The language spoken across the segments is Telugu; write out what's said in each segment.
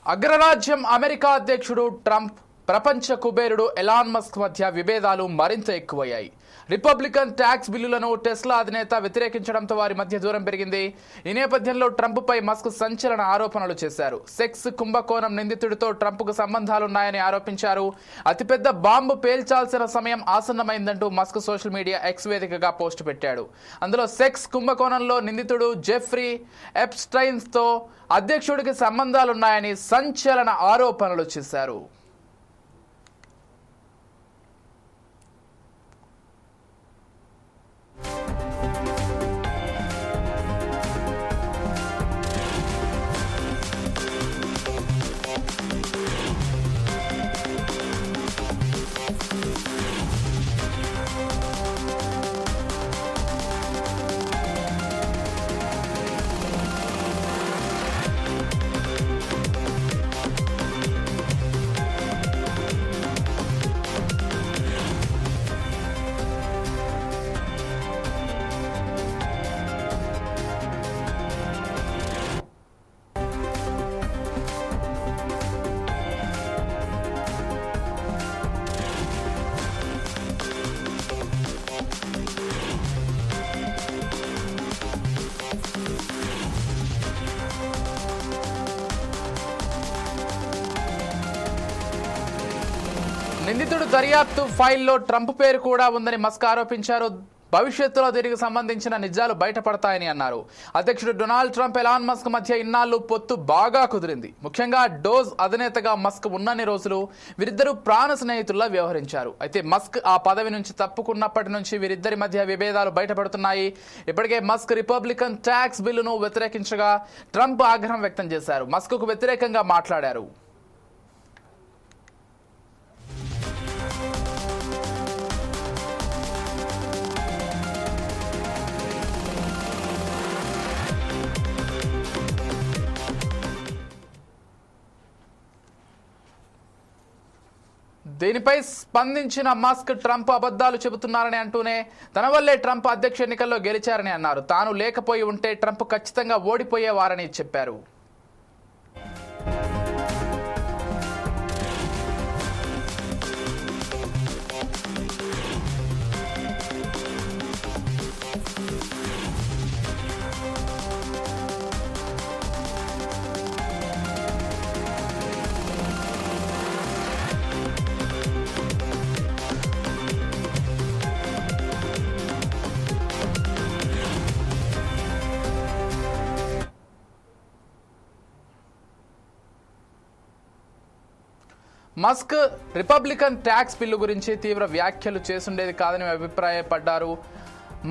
అగ్రరాజ్యం అమెరికా అధ్యక్షుడు ట్రంప్ ప్రపంచ కుబేరుడు ఎలాన్ మస్క్ మధ్య విభేదాలు మరింత ఎక్కువయ్యాయి. రిపబ్లికన్ ట్యాక్స్ బిల్లులను టెస్లా అధినేత వ్యతిరేకించడంతో వారి మధ్య దూరం పెరిగింది. ఈ నేపథ్యంలో ట్రంప్పై మస్క్ సంచలన ఆరోపణలు చేశారు. సెక్స్ కుంభకోణం నిందితుడితో ట్రంప్కు సంబంధాలున్నాయని ఆరోపించారు. అతిపెద్ద బాంబు పేల్చాల్సిన సమయం ఆసన్నమైందంటూ మస్క్ సోషల్ మీడియా ఎక్స్ వేదికగా పోస్టు పెట్టాడు. అందులో సెక్స్ కుంభకోణంలో నిందితుడు జెఫ్రీ ఎప్స్టైన్తో అధ్యక్షుడికి సంబంధాలున్నాయని సంచలన ఆరోపణలు చేశారు. నిందితుడు దర్యాప్తు ఫైల్లో ట్రంప్ పేరు కూడా ఉందని మస్క్ ఆరోపించారు. భవిష్యత్తులో దీనికి సంబంధించిన నిజాలు బయటపడతాయని అన్నారు. అధ్యక్షుడు డొనాల్డ్ ట్రంప్, ఎలాన్ మస్క్ మధ్య ఇన్నాళ్లు పొత్తు బాగా కుదిరింది. ముఖ్యంగా డోజ్ అధినేతగా మస్క్ ఉన్నన్ని రోజులు వీరిద్దరూ ప్రాణ స్నేహితుల్లా వ్యవహరించారు. అయితే మస్క్ ఆ పదవి నుంచి తప్పుకున్నప్పటి నుంచి వీరిద్దరి మధ్య విభేదాలు బయటపడుతున్నాయి. ఇప్పటికే మస్క్ రిపబ్లికన్ ట్యాక్స్ బిల్లును వ్యతిరేకించగా ట్రంప్ ఆగ్రహం వ్యక్తం చేశారు. మస్క్కు వ్యతిరేకంగా మాట్లాడారు. దీనిపై స్పందించిన మస్క్ ట్రంప్ అబద్ధాలు చెబుతున్నారని అంటూనే తన వల్లే ట్రంప్ అధ్యక్ష ఎన్నికల్లో గెలిచారని అన్నారు. తాను లేకపోయి ఉంటే ట్రంప్ ఖచ్చితంగా ఓడిపోయేవారని చెప్పారు. మస్క్ రిపబ్లికన్ ట్యాక్స్ బిల్లు గురించి తీవ్ర వ్యాఖ్యలు చేసుండేది కాదని అభిప్రాయపడ్డారు.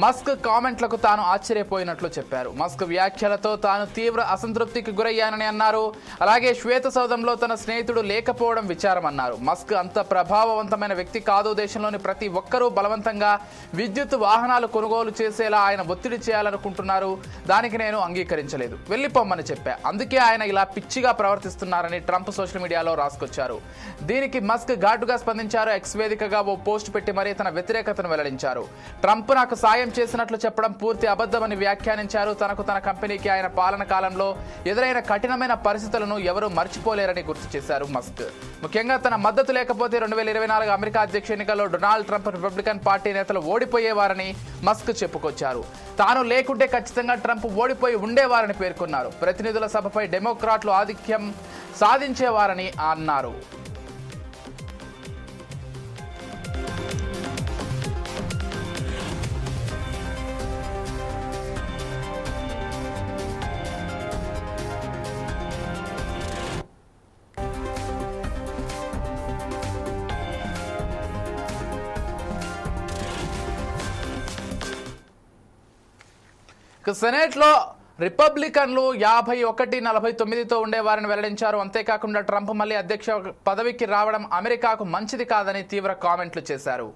మస్క్ కామెంట్లకు తాను ఆశ్చర్యపోయినట్లు చెప్పారు. మస్క్ వ్యాఖ్యలతో తాను తీవ్ర అసంతృప్తికి గురయ్యానని అన్నారు. అలాగే శ్వేత సౌధంలో తన స్నేహితుడు లేకపోవడం విచారమన్నారు. మస్క్ అంత ప్రభావవంతమైన వ్యక్తి కాదు. దేశంలోని ప్రతి ఒక్కరూ బలవంతంగా విద్యుత్ వాహనాలు కొనుగోలు చేసేలా ఆయన ఒత్తిడి చేయాలనుకుంటున్నారు. దానికి నేను అంగీకరించలేదు, వెళ్లిపోమ్మని చెప్పా. అందుకే ఆయన ఇలా పిచ్చిగా ప్రవర్తిస్తున్నారని ట్రంప్ సోషల్ మీడియాలో రాసుకొచ్చారు. దీనికి మస్క్ ఘాటుగా స్పందించారు. ఎక్స్ వేదికగా ఓ పోస్ట్ పెట్టి మరీ తన వ్యతిరేకతను వెల్లడించారు. ట్రంప్ నాకు సాయం చేసినట్లు చెప్పడం పూర్తి అబద్ధమని వ్యాఖ్యానించారు. తనకు తన కంపెనీకి ఆయన పాలన కాలంలో ఎదురైన కఠినమైన పరిస్థితులను ఎవరూ మర్చిపోలేరని గుర్తు చేశారు మస్క్. ముఖ్యంగా తన మద్దతు లేకపోతే 2024 అమెరికా అధ్యక్ష ఎన్నికల్లో డొనాల్డ్ ట్రంప్ రిపబ్లికన్ పార్టీ నేతలు ఓడిపోయేవారని మస్క్ చెప్పుకొచ్చారు. తాను లేకుంటే ఖచ్చితంగా ట్రంప్ ఓడిపోయి ఉండేవారని పేర్కొన్నారు. ప్రతినిధుల సభపై డెమోక్రాట్లు ఆధిక్యం సాధించేవారని అన్నారు. సెనేట్లో రిపబ్లికన్లు 51-49తో ఉండేవారని వెల్లడించారు. అంతేకాకుండా ట్రంప్ మళ్లీ అధ్యక్ష పదవికి రావడం అమెరికాకు మంచిది కాదని తీవ్ర కామెంట్లు చేశారు.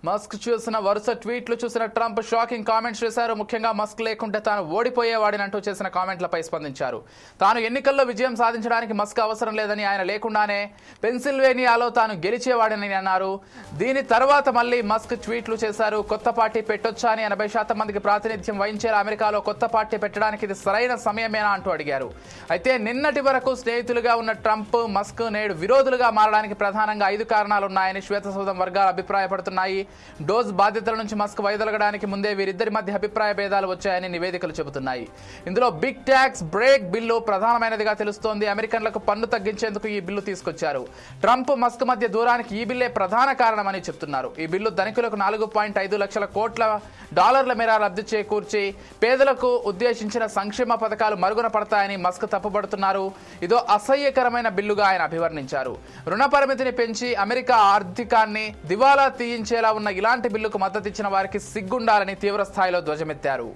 మస్క్ చూసిన వరుస ట్వీట్లు చూసిన ట్రంప్ షాకింగ్ కామెంట్స్ చేశారు. ముఖ్యంగా మస్క్ లేకుంటే తాను ఓడిపోయేవాడినంటూ చేసిన కామెంట్లపై స్పందించారు. తాను ఎన్నికల్లో విజయం సాధించడానికి మస్క్ అవసరం లేదని, ఆయన లేకుండానే పెన్సిల్వేనియాలో తాను గెలిచేవాడిని అన్నారు. దీని తర్వాత మళ్ళీ మస్క్ ట్వీట్లు చేశారు. కొత్త పార్టీ పెట్టొచ్చా అని 80% మందికి ప్రాతినిధ్యం వహించేలా అమెరికాలో కొత్త పార్టీ పెట్టడానికి ఇది సరైన సమయమేనా అంటూ అడిగారు. అయితే నిన్నటి వరకు స్నేహితులుగా ఉన్న ట్రంప్, మస్క్ నేడు విరోధులుగా మారడానికి ప్రధానంగా 5 కారణాలున్నాయని శ్వేతసౌధం వర్గాలు అభిప్రాయపడుతున్నాయి. డోస్ బాధ్యతల నుంచి మస్క్ వైదొలగడానికి ముందే వీరిద్దరి మధ్య అభిప్రాయ భేదాలు వచ్చాయని నివేదికలు చెబుతున్నాయి. ఇందులో బిగ్ ట్యాక్స్ బ్రేక్ బిల్లు ప్రధానమైనదిగా తెలుస్తోంది. అమెరికన్లకు పన్ను తగ్గించేందుకు ఈ బిల్లు తీసుకొచ్చారు. ట్రంప్, మస్క్ మధ్య దూరానికి ఈ బిల్లే ప్రధాన కారణమని చెప్తున్నారు. ఈ బిల్లు ధనికులకు 4.5 లక్షల కోట్ల డాలర్ల మేర లబ్ధి చేకూర్చి పేదలకు ఉద్దేశించిన సంక్షేమ పథకాలు మరుగున పడతాయని మస్క్ తప్పుపడుతున్నారు. ఇదో అసహ్యకరమైన బిల్లుగా ఆయన అభివర్ణించారు. రుణ పరిమితిని పెంచి అమెరికా ఆర్థికాన్ని దివాలా తీయించేలా ఉన్న ఇలాంటి బిల్లుకు మద్దతిచ్చిన వారికి సిగ్గుండాలని తీవ్ర స్థాయిలో ధ్వజమెత్తారు.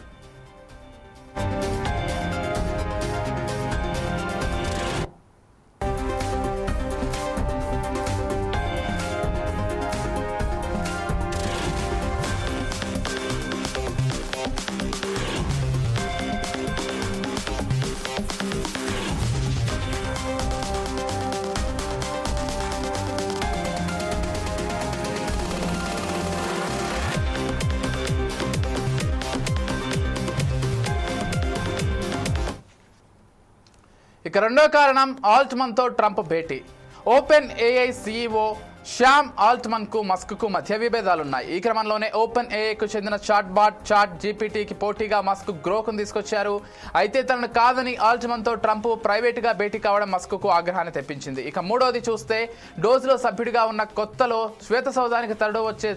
ఇక రెండో కారణం ఆల్ట్మన్ తో ట్రంప్ భేటీ. Open AI CEO Shyam Altman కు మస్క్ కు మధ్య విభేదాలున్నాయి. ఈ క్రమంలోనే ఓపెన్ ఏఐకు చెందిన చాట్ జీపీటీకి పోటీగా మస్క్ గ్రోక్ను తీసుకొచ్చారు. అయితే తనను కాదని ఆల్ట్మన్ తో ట్రంప్ ప్రైవేట్ గా భేటీ కావడం మస్క్ కు ఆగ్రహాన్ని తెప్పించింది. ఇక మూడోది చూస్తే డోజ్లో సభ్యుడిగా ఉన్న కొత్తలో శ్వేతసౌధానికి తరడు వచ్చే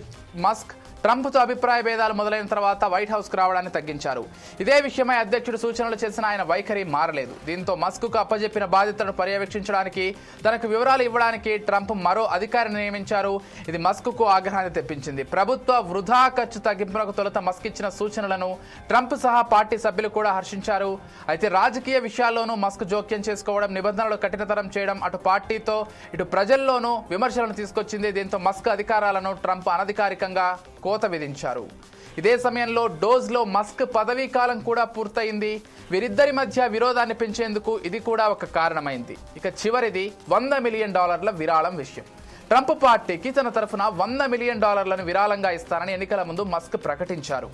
మస్క్ ట్రంప్తో అభిప్రాయ భేదాలు మొదలైన తర్వాత వైట్ హౌస్కు రావడాన్ని తగ్గించారు. ఇదే విషయమై అధ్యక్షుడు సూచనలు చేసిన ఆయన వైఖరి మారలేదు. దీంతో మస్క్కు అప్పజెప్పిన బాధ్యతలను పర్యవేక్షించడానికి, తనకు వివరాలు ఇవ్వడానికి ట్రంప్ మరో అధికారిని నియమించారు. ఇది మస్క్కు ఆగ్రహాన్ని తెప్పించింది. ప్రభుత్వ వృధా ఖర్చు తగ్గింపునకు తొలుత మస్క్ ఇచ్చిన సూచనలను ట్రంప్ సహా పార్టీ సభ్యులు కూడా హర్షించారు. అయితే రాజకీయ విషయాల్లోనూ మస్క్ జోక్యం చేసుకోవడం, నిబంధనలు కఠినతరం చేయడం అటు పార్టీతో ఇటు ప్రజల్లోనూ విమర్శలను తీసుకొచ్చింది. దీంతో మస్క్ అధికారాలను ట్రంప్ అనధికారికంగా కోత విధించారు. ఇదే సమయంలో డోజ్లో మస్క్ పదవీ కాలం కూడా పూర్తయింది. వీరిద్దరి మధ్య విరోధాన్ని పెంచేందుకు ఇది కూడా ఒక కారణమైంది. ఇక చివరిది $100 మిలియన్ విరాళం విషయం. ట్రంప్ పార్టీకి తన తరఫున $100 మిలియన్ విరాళంగా ఇస్తానని ఎన్నికల ముందు మస్క్ ప్రకటించారు.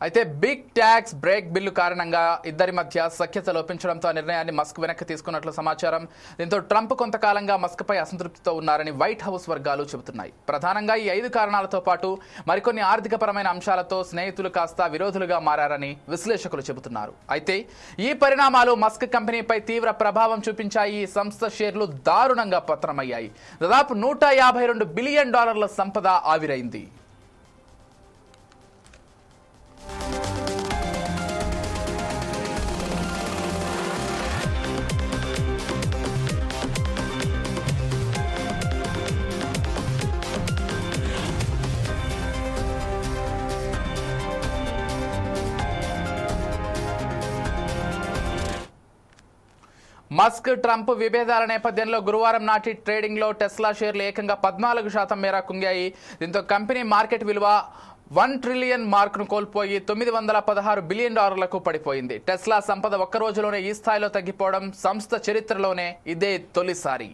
అయితే బిగ్ ట్యాక్స్ బ్రేక్ బిల్లు కారణంగా ఇద్దరి మధ్య సఖ్యత లోపించడంతో ఆ నిర్ణయాన్ని మస్క్ వెనక్కి తీసుకున్నట్లు సమాచారం. దీంతో ట్రంప్ కొంతకాలంగా మస్క్పై అసంతృప్తితో ఉన్నారని వైట్ హౌస్ వర్గాలు చెబుతున్నాయి. ప్రధానంగా ఈ 5 కారణాలతో పాటు మరికొన్ని ఆర్థికపరమైన అంశాలతో స్నేహితులు కాస్త విరోధులుగా మారారని విశ్లేషకులు చెబుతున్నారు. అయితే ఈ పరిణామాలు మస్క్ కంపెనీపై తీవ్ర ప్రభావం చూపించాయి. ఈ సంస్థ షేర్లు దారుణంగా పతనమయ్యాయి. దాదాపు $152 బిలియన్ సంపద ఆవిరైంది. మస్క్ ట్రంప్ విభేదాల నేపథ్యంలో గురువారం నాటి ట్రేడింగ్ లో టెస్లా షేర్లు ఏకంగా 14% మేర కుంగాయి. దీంతో కంపెనీ మార్కెట్ విలువ $1 ట్రిలియన్ మార్కును కోల్పోయి $916 బిలియన్ పడిపోయింది. టెస్లా సంపద ఒక్క రోజులోనే ఈ స్థాయిలో తగ్గిపోవడం సంస్థ చరిత్రలోనే ఇదే తొలిసారి.